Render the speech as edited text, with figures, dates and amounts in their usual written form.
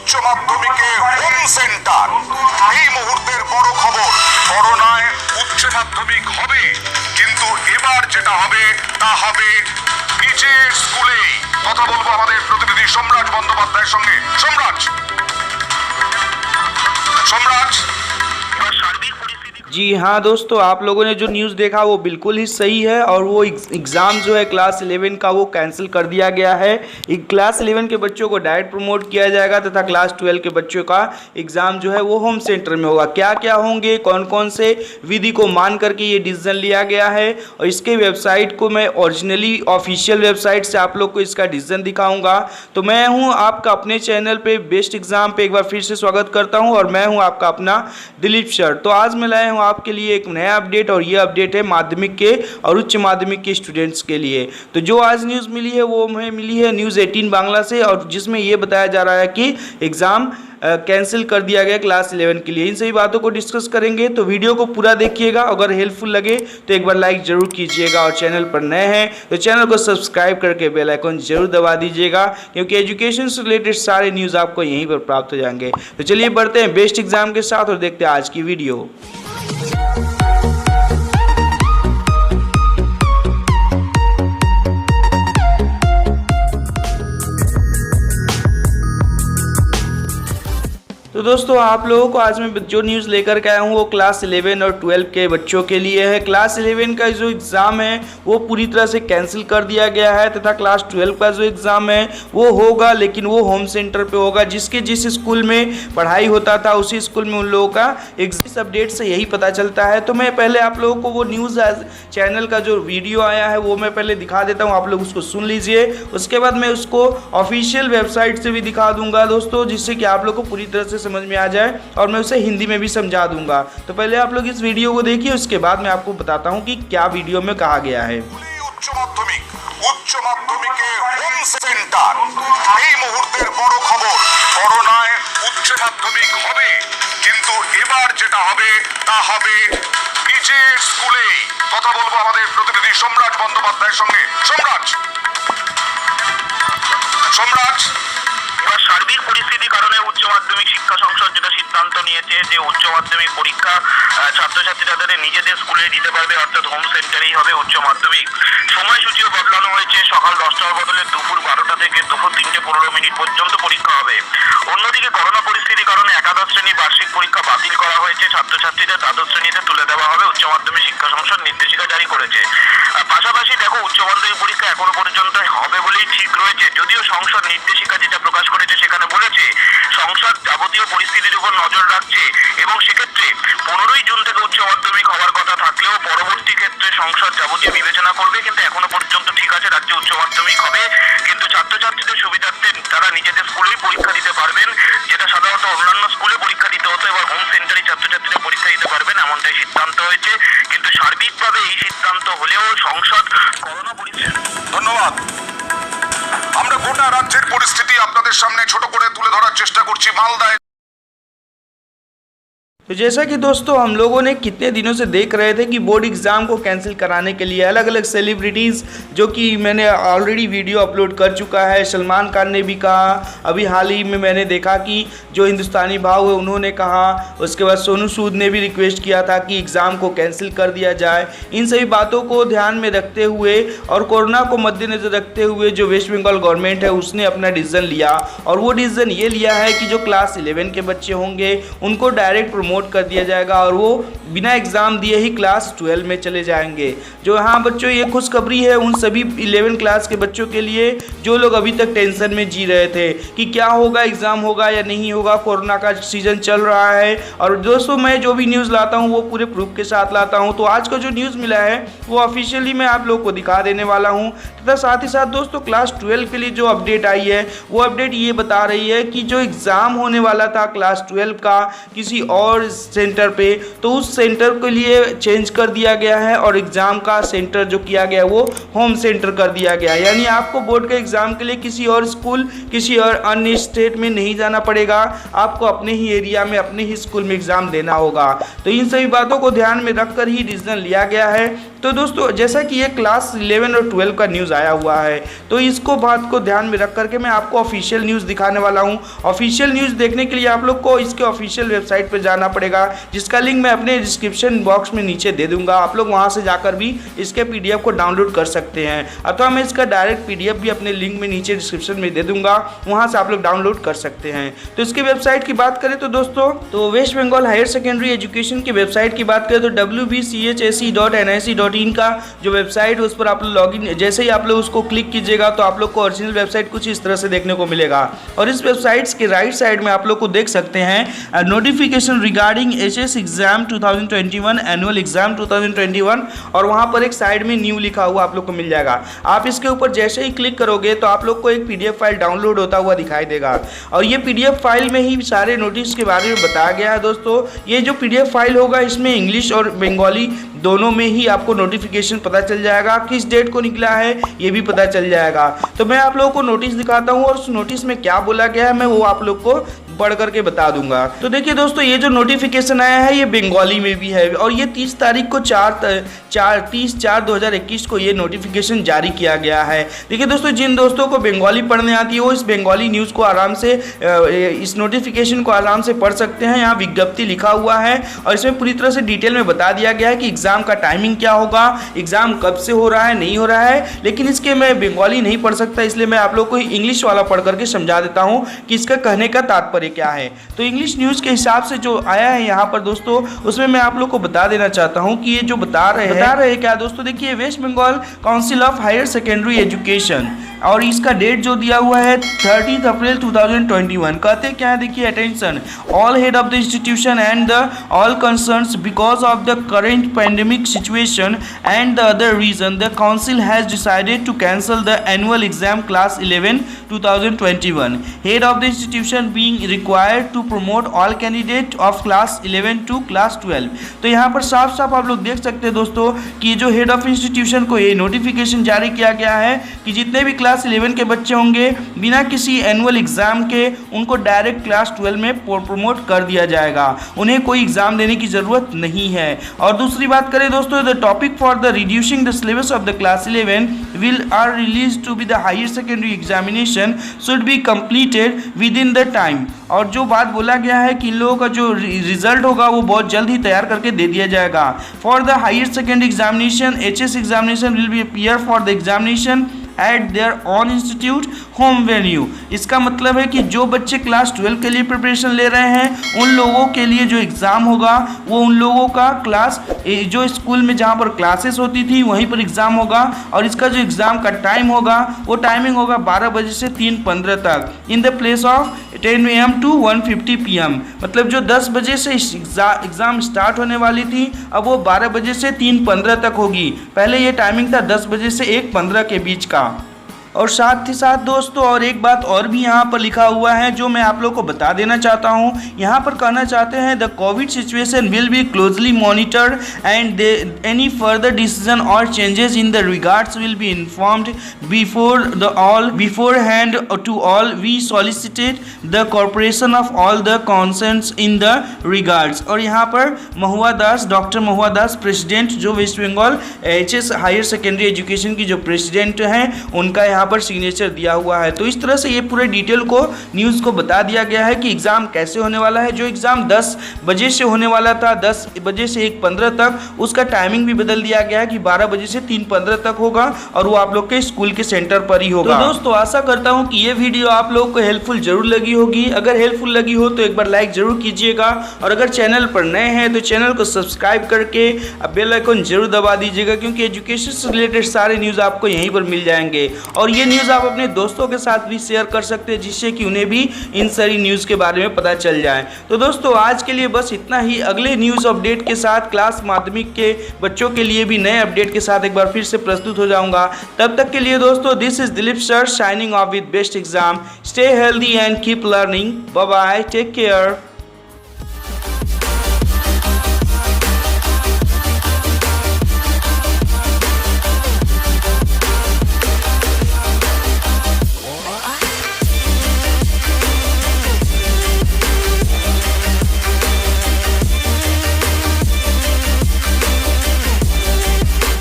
উচ্চ মাধ্যমিকে home centre. এই মুহূর্তের বড় খবর, করোনায় উচ্চ মাধ্যমিক হবে, কিন্তু এবার যেটা হবে তা হবে নিচের স্কুলেই। কথা বলবো আমাদের প্রতিনিধি সম্রাট বন্দ্যোপাধ্যায়ের সঙ্গে। সম্রাট, जी हाँ दोस्तों, आप लोगों ने जो न्यूज़ देखा वो बिल्कुल ही सही है और वो एग्ज़ाम जो है क्लास 11 का वो कैंसिल कर दिया गया है। क्लास 11 के बच्चों को डायरेक्ट प्रमोट किया जाएगा तथा क्लास 12 के बच्चों का एग्ज़ाम जो है वो होम सेंटर में होगा। क्या क्या होंगे, कौन कौन से विधि को मान करके ये डिसीजन लिया गया है, और इसके वेबसाइट को मैं ओरिजिनली ऑफिशियल वेबसाइट से आप लोग को इसका डिसीजन दिखाऊँगा। तो मैं हूँ आपका अपने चैनल पर बेस्ट एग्ज़ाम पे एक बार फिर से स्वागत करता हूँ और मैं हूँ आपका अपना दिलीप सर। तो आज मैं लाया हूँ आपके लिए एक नया अपडेट, और ये अपडेट है माध्यमिक के और उच्च माध्यमिक के स्टूडेंट्स के लिए। तो जो आज न्यूज़ मिली है वो हमें मिली है न्यूज़ 18 बांग्ला से, और जिसमें ये बताया जा रहा है कि एग्ज़ाम कैंसिल कर दिया गया क्लास 11 के लिए। इन सभी बातों को डिस्कस करेंगे, तो वीडियो को पूरा देखिएगा। अगर हेल्पफुल लगे तो एक बार लाइक जरूर कीजिएगा, और चैनल पर नए हैं तो चैनल को सब्सक्राइब करके बेल आइकन जरूर दबा दीजिएगा, क्योंकि एजुकेशन से रिलेटेड सारे न्यूज़ आपको यहीं पर प्राप्त हो जाएंगे। तो चलिए बढ़ते हैं बेस्ट एग्जाम के साथ और देखते हैं आज की वीडियो। तो दोस्तों, आप लोगों को आज मैं जो न्यूज़ लेकर के आया हूँ वो क्लास 11 और 12 के बच्चों के लिए है। क्लास 11 का जो एग्ज़ाम है वो पूरी तरह से कैंसिल कर दिया गया है, तथा क्लास 12 का जो एग्ज़ाम है वो होगा, लेकिन वो होम सेंटर पे होगा। जिस स्कूल में पढ़ाई होता था उसी स्कूल में उन लोगों का इस अपडेट से यही पता चलता है। तो मैं पहले आप लोगों को वो न्यूज़ चैनल का जो वीडियो आया है वो मैं पहले दिखा देता हूँ, आप लोग उसको सुन लीजिए। उसके बाद मैं उसको ऑफिशियल वेबसाइट से भी दिखा दूंगा दोस्तों, जिससे कि आप लोग को पूरी तरह से समझ में आ जाए, और मैं उसे हिंदी में भी समझा दूंगा। तो पहले आप लोग इस वीडियो को देखिए, उसके बाद मैं आपको बताता हूं कि क्या वीडियो में कहा गया है। উচ্চ মাধ্যমিকে হোম সেন্টার। এই মুহূর্তের বড় খবর, করোনায় উচ্চ মাধ্যমিক হবে, কিন্তু এবার যেটা হবে তা হবে নিচের স্কুলেই। কথা বলবো আমাদের প্রতিনিধি সম্রাট বন্দ্যোপাধ্যায়ের সঙ্গে। সম্রাট, এবার সার্বিক পরিস্থিতির কারণে উচ্চ মাধ্যমিক শিক্ষা সংসদ যেটা সিদ্ধান্ত নিয়েছে যে উচ্চ মাধ্যমিক পরীক্ষা ছাত্রছাত্রীরা তাদের নিজেদের স্কুলে দিতে পারবে, অর্থাৎ হোম সেন্টারেই হবে উচ্চ মাধ্যমিক। সময়সূচিও বদলানো হয়েছে, সকাল 10টার বদলে দুপুর 12টা থেকে দুপুর 3:15 পর্যন্ত পরীক্ষা হবে। অন্যদিকে করোনা পরিস্থিতির কারণে একাদশ শ্রেণীর বার্ষিক পরীক্ষা বাতিল করা হয়েছে, ছাত্রছাত্রীদের দ্বাদশ শ্রেণীতে তুলে দেওয়া হবে, উচ্চ মাধ্যমিক শিক্ষা সংসদ নির্দেশিকা জারি করেছে। পাশাপাশি দেখো, উচ্চ মাধ্যমিক পরীক্ষা এখনো পর্যন্ত হবে বলেই ঠিক রয়েছে, যদিও সংসদ নির্দেশিকা যেটা প্রকাশ করেছে সেখানে বলেছে সংসদ যাবতীয় পরিস্থিতির উপর নজর রাখছে, এবং সেক্ষেত্রে 15ই জুন থেকে উচ্চ মাধ্যমিক হওয়ার কথা থাকলেও পরবর্তী ক্ষেত্রে সংসদ যাবতীয় বিবেচনা করবে। কিন্তু এখনো পর্যন্ত ঠিক আছে, রাজ্যে উচ্চ মাধ্যমিক হবে, কিন্তু ছাত্রছাত্রীদের সুবিধার্থে তারা নিজেদের স্কুলেই পরীক্ষা দিতে পারবেন, যেটা সাধারণত অন্যান্য স্কুলে পরীক্ষা দিতে হতো, এবার হোম সেন্টারে ছাত্রছাত্রীরা পরীক্ষা দিতে পারবেন, এমনটাই সিদ্ধান্ত হয়েছে। কিন্তু সার্বিকভাবে এই সিদ্ধান্ত হলেও সংসদ করোনা পরিস্থিতি। ধন্যবাদ। আমরা গোটা রাজ্যের পরিস্থিতি আপনাদের সামনে ছোট করে তুলে ধরার চেষ্টা করছি। মালদায় तो जैसा कि दोस्तों, हम लोगों ने कितने दिनों से देख रहे थे कि बोर्ड एग्ज़ाम को कैंसिल कराने के लिए अलग अलग सेलिब्रिटीज़, जो कि मैंने ऑलरेडी वीडियो अपलोड कर चुका है, सलमान खान ने भी कहा, अभी हाल ही में मैंने देखा कि जो हिंदुस्तानी भाव है उन्होंने कहा, उसके बाद सोनू सूद ने भी रिक्वेस्ट किया था कि एग्ज़ाम को कैंसिल कर दिया जाए। इन सभी बातों को ध्यान में रखते हुए और कोरोना को मद्देनज़र रखते हुए जो वेस्ट बंगाल गवर्नमेंट है उसने अपना डिसीज़न लिया, और वो डिसीज़न ये लिया है कि जो क्लास 11 के बच्चे होंगे उनको डायरेक्ट प्रमोट कर दिया जाएगा, और वो बिना एग्ज़ाम दिए ही क्लास 12 में चले जाएंगे। जो हाँ बच्चों, ये खुशखबरी है उन सभी 11 क्लास के बच्चों के लिए जो लोग अभी तक टेंशन में जी रहे थे कि क्या होगा, एग्ज़ाम होगा या नहीं होगा, कोरोना का सीज़न चल रहा है। और दोस्तों, मैं जो भी न्यूज़ लाता हूँ वो पूरे प्रूफ के साथ लाता हूँ। तो आज का जो न्यूज़ मिला है वो ऑफिशियली मैं आप लोग को दिखा देने वाला हूँ, तथा साथ ही साथ दोस्तों क्लास 12 के लिए जो अपडेट आई है वो अपडेट ये बता रही है कि जो एग्ज़ाम होने वाला था क्लास 12 का किसी और सेंटर पे, तो उस सेंटर के लिए चेंज कर दिया गया है, और एग्ज़ाम का सेंटर जो किया गया वो होम सेंटर कर दिया गया है। यानी आपको बोर्ड के एग्ज़ाम के लिए किसी और स्कूल, किसी और अन्य स्टेट में नहीं जाना पड़ेगा, आपको अपने ही एरिया में अपने ही स्कूल में एग्ज़ाम देना होगा। तो इन सभी बातों को ध्यान में रखकर ही डिसीजन लिया गया है। तो तो दोस्तों जैसा कि ये क्लास 11 और 12 का न्यूज़ आया हुआ है, तो इसको बात को ध्यान में रख करके मैं आपको ऑफिशियल न्यूज़ दिखाने वाला हूँ। ऑफिशियल न्यूज़ देखने के लिए आप लोग को इसके ऑफिशियल वेबसाइट पर जाना पड़ेगा, जिसका लिंक मैं अपने डिस्क्रिप्शन बॉक्स में नीचे दे दूंगा। आप लोग वहाँ से जाकर भी इसके PDF को डाउनलोड कर सकते हैं, अथवा मैं इसका डायरेक्ट PDF भी अपने लिंक में नीचे डिस्क्रिप्शन में दे दूंगा, वहाँ से आप लोग डाउनलोड कर सकते हैं। तो इसके वेबसाइट की बात करें तो दोस्तों, तो West Bengal higher secondary education की वेबसाइट की बात करें तो wbchse.nic.in का जो वेबसाइट है उस पर आप लोग लॉगिन, जैसे ही आप लोग उसको क्लिक कीजिएगा तो आप लोग को ओरिजिनल वेबसाइट कुछ इस तरह से देखने को मिलेगा। और इस वेबसाइट्स के राइट साइड में आप लोग को देख सकते हैं notification regarding HS exam 2021 annual exam 2021, और वहाँ पर एक साइड में न्यू लिखा हुआ आप लोग को मिल जाएगा। आप इसके ऊपर जैसे ही क्लिक करोगे तो आप लोग को एक PDF फाइल डाउनलोड होता हुआ दिखाई देगा, और ये PDF फाइल में ही सारे नोटिस के बारे में बताया गया है। दोस्तों ये जो PDF फाइल होगा इसमें इंग्लिश और बंगाली दोनों में ही आपको नोटिफिकेशन पता चल जाएगा, किस डेट को निकला है ये भी पता चल जाएगा। तो मैं आप लोगों को नोटिस दिखाता हूँ और उस नोटिस में क्या बोला गया है मैं वो आप लोग को पढ़ करके बता दूंगा। तो देखिए दोस्तों, ये जो नोटिफिकेशन आया है ये बंगाली में भी है, और ये 30 तारीख को 30/4/2021 को ये नोटिफिकेशन जारी किया गया है। देखिए दोस्तों, जिन दोस्तों को बंगाली पढ़ने आती है वो इस बंगाली न्यूज़ को आराम से, इस नोटिफिकेशन को आराम से पढ़ सकते हैं। यहाँ विज्ञप्ति लिखा हुआ है और इसमें पूरी तरह से डिटेल में बता दिया गया है कि एग्जाम का टाइमिंग क्या होगा, एग्जाम कब से हो रहा है, नहीं हो रहा है। लेकिन इसके मैं बंगाली नहीं पढ़ सकता, इसलिए मैं आप लोग को इंग्लिश वाला पढ़ करके समझा देता हूँ कि इसका कहने का तात्पर्य क्या है। तो इंग्लिश न्यूज़ के हिसाब से जो आया है यहाँ पर दोस्तों, उसमें मैं आप लोग को बता देना चाहता हूँ कि ये जो बता रहे हैं क्या दोस्तों, देखिए West Bengal council of higher secondary education, और इसका डेट जो दिया हुआ है 30 अप्रैल 2021। कहते क्या है, देखिए attention, all head of the institution and the all concerns because of the current pandemic situation and the other reason the council has decided to cancel the annual exam class 11 2021, head of the institution being required to promote all candidate of class 11 to class 12। तो यहाँ पर साफ साफ आप लोग देख सकते हैं दोस्तों कि जो हेड ऑफ इंस्टीट्यूशन को ये नोटिफिकेशन जारी किया गया है कि जितने भी क्लास 11 के बच्चे होंगे बिना किसी एनुअल एग्जाम के उनको डायरेक्ट क्लास 12 में प्रमोट कर दिया जाएगा, उन्हें कोई एग्जाम देने की जरूरत नहीं है। और दूसरी बात करें दोस्तों, the topic for the reducing the syllabus of the class 11 will are release to be the higher secondary examination should be completed within the time. और जो बात बोला गया है कि इन लोगों का जो रिजल्ट होगा वो बहुत जल्द ही तैयार करके दे दिया जाएगा। For the higher secondary examination HS examination will be appear for the examination at their own institute home venue. इसका मतलब है कि जो बच्चे क्लास 12 के लिए प्रिपरेशन ले रहे हैं उन लोगों के लिए जो एग्ज़ाम होगा वो उन लोगों का क्लास जो स्कूल में जहाँ पर क्लासेस होती थी वहीं पर एग्ज़ाम होगा, और इसका जो एग्ज़ाम का टाइम होगा वो टाइमिंग होगा 12 बजे से 3:15 तक in the place of 10 AM to 1:50 PM। मतलब जो 10 बजे से एग्ज़ाम स्टार्ट होने वाली थी अब वो 12 बजे से 3:15 तक होगी। पहले ये टाइमिंग था 10 बजे से 1:15 के बीच का। और साथ ही साथ दोस्तों और एक बात और भी यहाँ पर लिखा हुआ है जो मैं आप लोग को बता देना चाहता हूँ। यहाँ पर कहना चाहते हैं the covid situation will be closely monitored and any further decision or changes in the regards will be informed beforehand to all. We solicited the corporation of all the concerns in the regards. और यहाँ पर Mahua Das, doctor Mahua Das president जो west Bengal HS higher secondary education की जो president हैं उनका यहाँ पर सिग्नेचर दिया हुआ है। तो इस तरह से ये पूरे डिटेल को न्यूज़ को बता दिया गया है कि एग्ज़ाम कैसे होने वाला है। जो एग्ज़ाम 10 बजे से होने वाला था 10 बजे से 1:15 तक, उसका टाइमिंग भी बदल दिया गया है कि 12 बजे से 3:15 तक होगा, और वो आप लोग के स्कूल के सेंटर पर ही होगा। तो दोस्तों आशा करता हूँ कि ये वीडियो आप लोगों को हेल्पफुल जरूर लगी होगी। अगर हेल्पफुल लगी हो तो एक बार लाइक जरूर कीजिएगा, और अगर चैनल पर नए हैं तो चैनल को सब्सक्राइब करके बेल आइकन जरूर दबा दीजिएगा, क्योंकि एजुकेशन से रिलेटेड सारे न्यूज़ आपको यहीं पर मिल जाएंगे। और ये न्यूज़ आप अपने दोस्तों के साथ भी शेयर कर सकते हैं जिससे कि उन्हें भी इन सारी न्यूज़ के बारे में पता चल जाए। तो दोस्तों आज के लिए बस इतना ही। अगले न्यूज़ अपडेट के साथ क्लास माध्यमिक के बच्चों के लिए भी नए अपडेट के साथ एक बार फिर से प्रस्तुत हो जाऊंगा। तब तक के लिए दोस्तों this is Dilip sir signing off with best exam. Stay healthy and keep learning. Bye bye, take care.